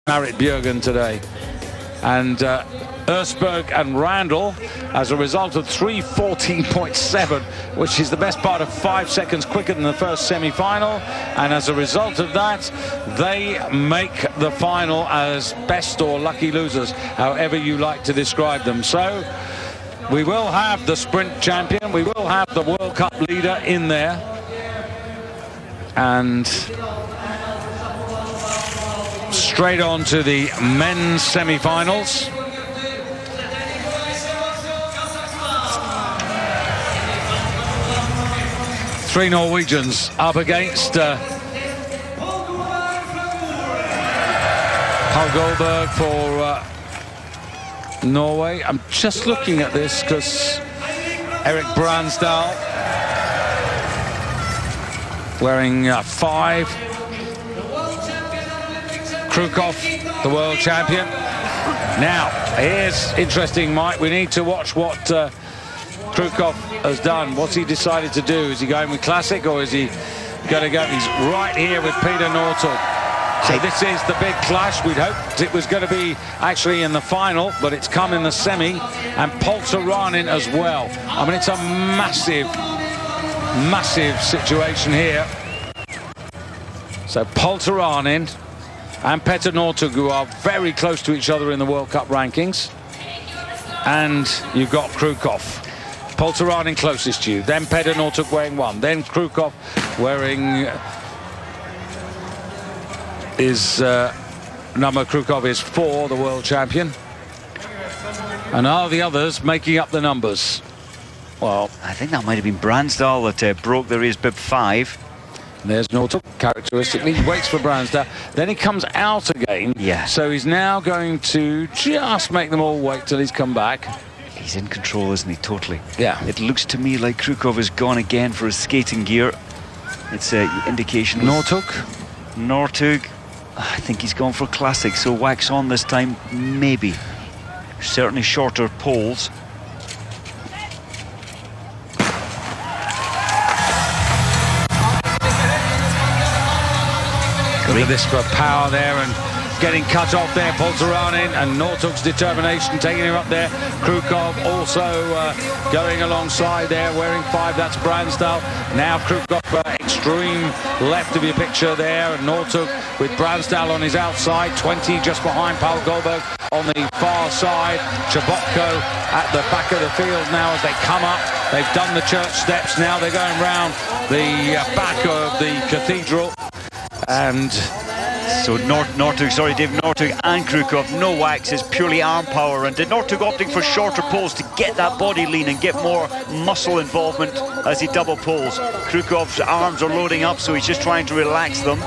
Marit Bjørgen today. And SMUTNA and Randall, as a result of 3:14.7, which is the best part of 5 seconds quicker than the first semi-final, and as a result of that, they make the final as best or lucky losers, however you like to describe them. So we will have the sprint champion, we will have the World Cup leader in there, and straight on to the men's semi-finals. Three Norwegians up against Paul Goldberg for Norway. I'm just looking at this because Erik Bransdal wearing 5. Krukov, the world champion. Now, here's interesting, Mike. We need to watch what Krukov has done. What's he decided to do? Is he going with classic, or is he going to go? He's right here with Peter Northug. So this is the big clash. We'd hoped it was going to be actually in the final, but it's come in the semi. And Polteranen as well. I mean, it's a massive, massive situation here. So Polteranen and Petter Northug, who are very close to each other in the World Cup rankings. And you've got Krukov. Polteranen closest to you, then Petter Northug wearing 1, then Krukov wearing number Krukov is 4, the world champion. And are the others making up the numbers? Well, I think that might have been Bransdal that broke the race bib 5. There's Northug, characteristically. He waits for Bransdal, then he comes out again. Yeah. So he's now going to just make them all wait till he's come back. He's in control, isn't he? Totally. Yeah. It looks to me like Krukov has gone again for his skating gear. It's an indication. Northug. I think he's gone for classic, so wax on this time, maybe. Certainly shorter poles. Look at this for power there, and getting cut off there, Polteranen, and Northug's determination taking him up there. Krukov also going alongside there, wearing 5, that's Bransdal. Now Krukov extreme left of your picture there, and Northug with Bransdal on his outside, 20 just behind Paul Goldberg on the far side. Chebotko at the back of the field now as they come up. They've done the church steps, now they're going round the back of the cathedral. And so David Northug and Krukov, no wax, is purely arm power. And did Northug opting for shorter poles to get that body lean and get more muscle involvement as he double poles. Krukov's arms are loading up, so he's just trying to relax them.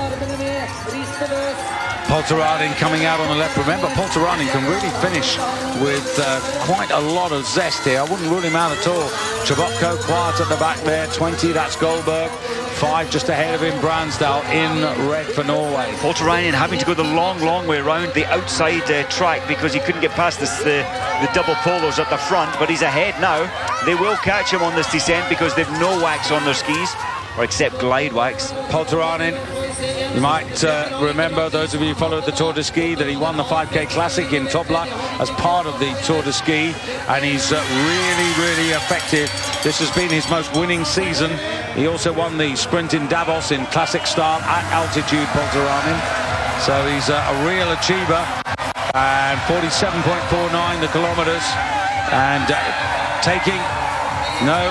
Polteranen coming out on the left. Remember, Polteranen can really finish with quite a lot of zest here. I wouldn't rule him out at all. Chebotko quiet at the back there, 20, that's Goldberg. 5 just ahead of him, Bransdal in red for Norway. Polteranen having to go the long way around the outside track because he couldn't get past the double polos at the front, but he's ahead now. They will catch him on this descent because they've no wax on their skis, or except glide wax. Polteranen, you might remember, those of you who followed the Tour de Ski, that he won the 5K Classic in Toblach as part of the Tour de Ski, and he's really effective. This has been his most winning season. He also won the sprint in Davos in classic style at altitude, Polteranen. So he's a real achiever. And 47.49 the kilometers, and taking no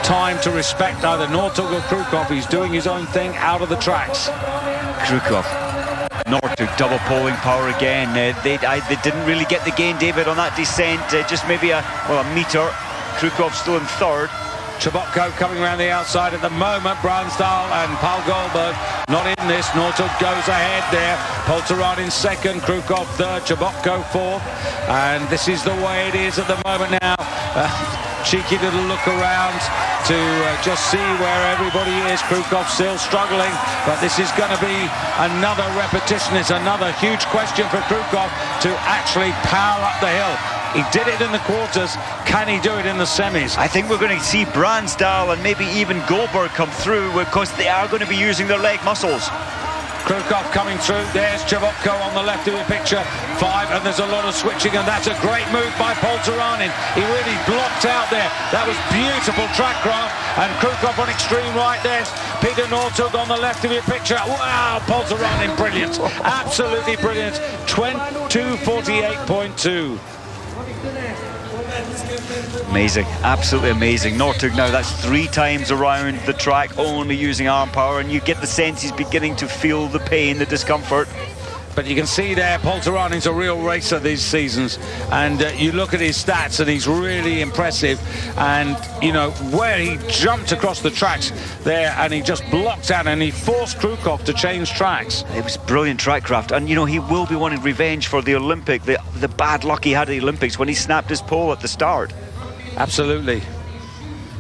time to respect either Northug or Krukov. He's doing his own thing out of the tracks. Krukov, Northug double poling power again. They didn't really get the gain, David, on that descent. Just maybe a meter. Krukov still in 3rd. Chebotko coming around the outside at the moment. Bransdal and Paul Goldberg not in this. Northug goes ahead there. Polteranen 2nd, Krukov 3rd, Chebotko 4th. And this is the way it is at the moment now. Cheeky little look around to just see where everybody is. Krukov still struggling, but this is going to be another repetition. It's another huge question for Krukov to actually power up the hill. He did it in the quarters. Can he do it in the semis? I think we're going to see Bransdal and maybe even Goldberg come through because they are going to be using their leg muscles. Krukov coming through. There's Chavotko on the left of your picture. 5, and there's a lot of switching, and that's a great move by Polteranen. He really blocked out there. That was beautiful track craft. And Krukov on extreme right. There's Peter Northug on the left of your picture. Wow, Polteranen, brilliant. Absolutely brilliant. 2:48.2. Amazing, absolutely amazing. Northug now, that's 3 times around the track, only using arm power, and you get the sense he's beginning to feel the pain, the discomfort. But you can see there, Polteranen's a real racer these seasons, and you look at his stats and he's really impressive. And you know where he jumped across the tracks there, and he just blocked out, and he forced Krukov to change tracks. It was brilliant track craft, and you know he will be wanting revenge for the Olympic, the bad luck he had at the Olympics when he snapped his pole at the start. Absolutely.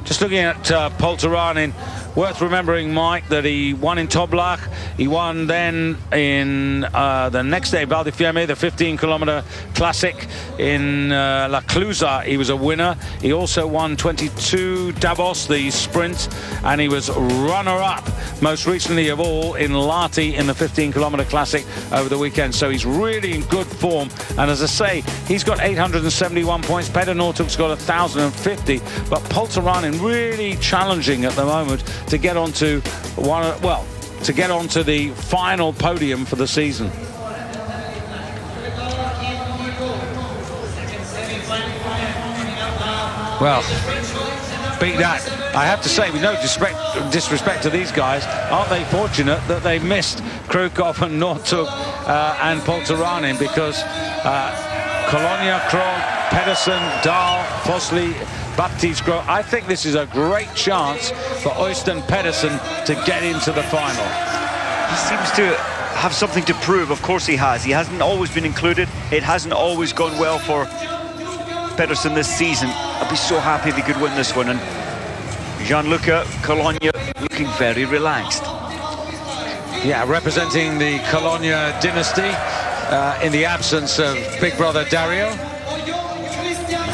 Just looking at Polteranen, worth remembering, Mike, that he won in Toblach. He won then in the next day, Val di Fiemme, the 15-kilometer classic in La Clusa. He was a winner. He also won 22 Davos, the sprint, and he was runner-up, most recently of all, in Lahti in the 15-kilometer classic over the weekend. So he's really in good form. And as I say, he's got 871 points. Peter Northug's got 1,050. But Polteranen really challenging at the moment to get onto to get onto the final podium for the season. Well, beat that. I have to say, with no disrespect to these guys, aren't they fortunate that they missed Krukov and Northug and Polteranen, because Colonia, Krog, Pedersen, Dahl, Fosli, Baptiste Gros. I think this is a great chance for Øystein Pedersen to get into the final. He seems to have something to prove. Of course he has. He hasn't always been included. It hasn't always gone well for Pedersen this season. I'd be so happy if he could win this one. And Gianluca Colonia looking very relaxed. Yeah, representing the Colonia dynasty in the absence of big brother Dario.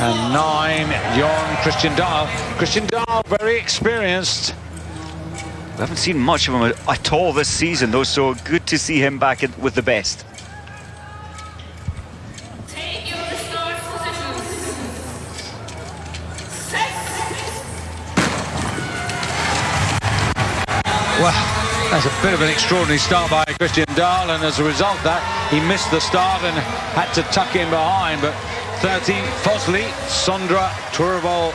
And 9, Jon Christian Dahl. Christian Dahl, very experienced. We haven't seen much of him at all this season, though, so good to see him back with the best. Well, that's a bit of an extraordinary start by Christian Dahl, and as a result of that, he missed the start and had to tuck in behind. But 13, Fosli, Sondra Turval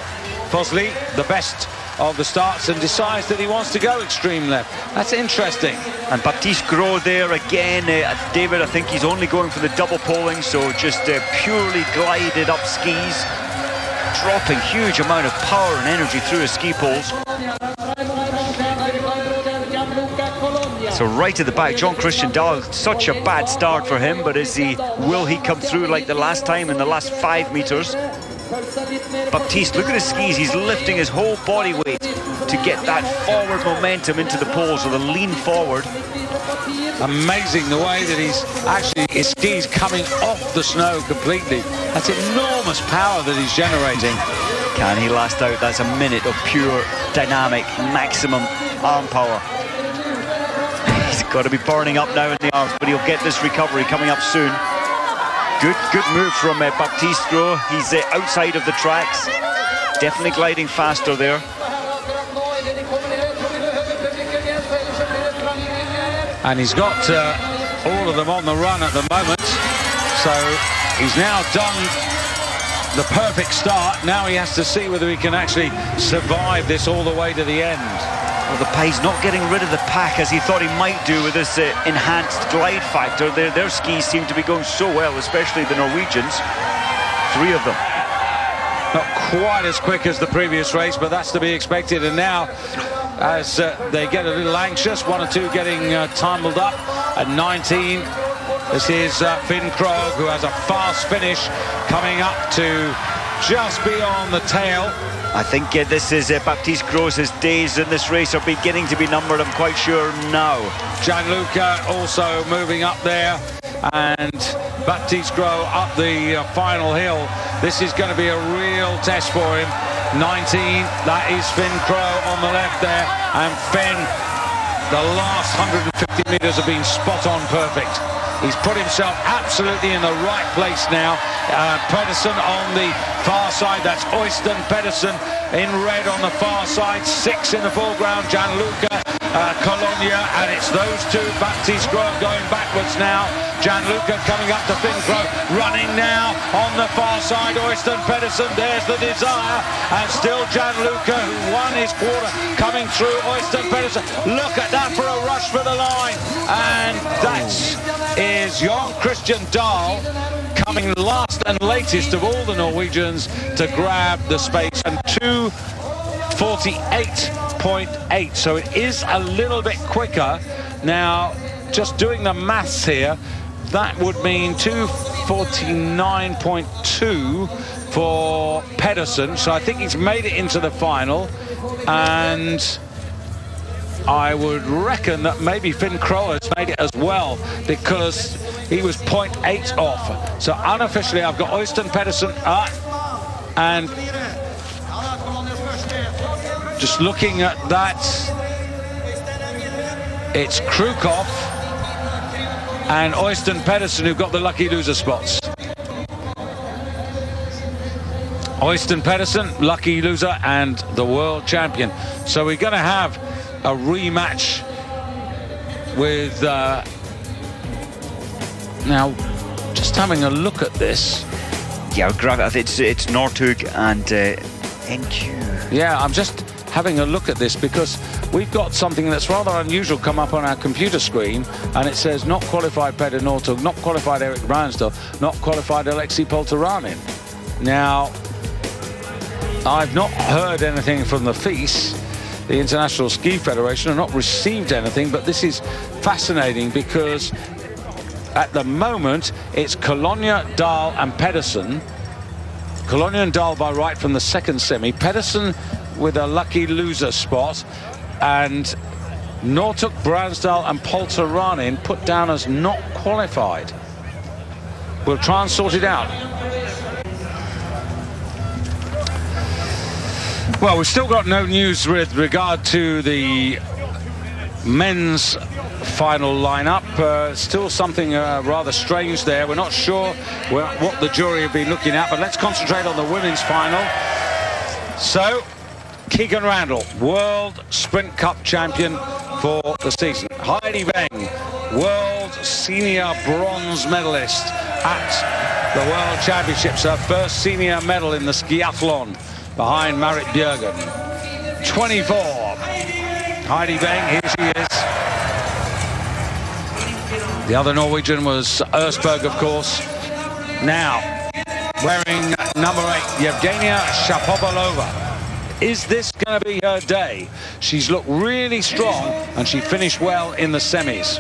Fosli, the best of the starts, and decides that he wants to go extreme left. That's interesting. And Baptiste Gros there again. David, I think he's only going for the double polling, so just purely glided up skis, dropping huge amount of power and energy through his ski poles. So right at the back, Jon Christian Dahl, such a bad start for him, but will he come through like the last time in the last 5 meters? Baptiste, look at his skis, he's lifting his whole body weight to get that forward momentum into the poles, or the lean forward. Amazing the way that his skis coming off the snow completely. That's enormous power that he's generating. Can he last out? That's a minute of pure dynamic, maximum arm power. He's got to be burning up now in the arms, but he'll get this recovery coming up soon. Good move from Baptiste Gros. He's outside of the tracks, definitely gliding faster there. And he's got all of them on the run at the moment. So he's now done the perfect start. Now he has to see whether he can actually survive this all the way to the end. Well, the Pai's not getting rid of the pack as he thought he might do with this enhanced glide factor. Their skis seem to be going so well, especially the Norwegians. 3 of them. Not quite as quick as the previous race, but that's to be expected. And now, as they get a little anxious, 1 or 2 getting tumbled up. At 19, this is Finn Krogh, who has a fast finish, coming up to just beyond the tail. I think this is Baptiste Gros. His days in this race are beginning to be numbered, I'm quite sure now. Gianluca also moving up there, and Baptiste Gros up the final hill. This is going to be a real test for him. 19, that is Finn Krogh on the left there, and Finn the last 150 meters have been spot on perfect. He's put himself absolutely in the right place now. Pedersen on the far side. That's Øystein Pedersen in red on the far side. 6 in the foreground. Gianluca Colonia, and it's those two. Baptiste Grove going backwards now. Gianluca coming up to Fincro, running now on the far side. Øystein Pedersen, there's the desire, and still Gianluca, who won his quarter, coming through. Øystein Pedersen, look at that for a rush for the line, and that is Jon Christian Dahl coming last and latest of all the Norwegians to grab the space, and 2:48.8, so it is a little bit quicker. Now, just doing the maths here, that would mean 2:49.2 for Pedersen, so I think he's made it into the final, and I would reckon that maybe Finn Kroll has made it as well, because he was 0.8 off. So unofficially, I've got Øystein Pedersen up, and just looking at that, it's Krukov and Øystein Pedersen who've got the lucky loser spots. Øystein Pedersen, lucky loser, and the world champion. So we're going to have a rematch with now just having a look at this. Yeah, it's Northug and NQ. Yeah, I'm just having a look at this because we've got something that's rather unusual come up on our computer screen, and it says not qualified Petter Northug, not qualified Erik Bransdal, not qualified Alexei Poltaranin. Now, I've not heard anything from the FIS, the International Ski Federation. I've not received anything, but this is fascinating because at the moment it's Colonia, Dahl and Pedersen. Colonia and Dahl by right from the second semi. Pedersen with a lucky loser spot, and Northug, Bransdal and Poltaranin put down as not qualified. We'll try and sort it out. Well, we've still got no news with regard to the men's final lineup. Still something rather strange there. We're not sure what the jury have been looking at, but let's concentrate on the women's final. So, Keegan Randall, World Sprint Cup champion for the season. Heidi Weng, World Senior Bronze medalist at the World Championships. Her first senior medal in the skiathlon, behind Marit Bjørgen. 24. Heidi Weng, here she is. The other Norwegian was Østberg, of course. Now, wearing number 8, Evgenia Shapovalova. Is this going to be her day? She's looked really strong, and she finished well in the semis.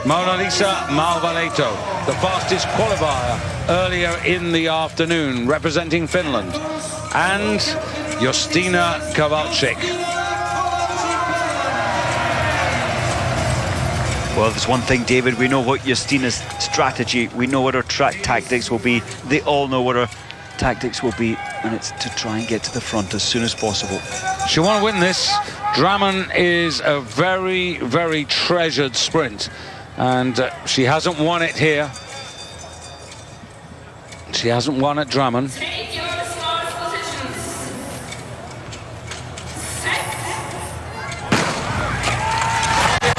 Mona-Lisa MALVALEHTO, the fastest qualifier earlier in the afternoon, representing Finland. And Justyna KOWALCZYK. Well, there's one thing, David, we know what Justyna's strategy, we know what her tactics will be. They all know what her tactics will be, and it's to try and get to the front as soon as possible. She'll want to win this. Drammen is a very, very treasured sprint, and she hasn't won it here. She hasn't won at Drammen.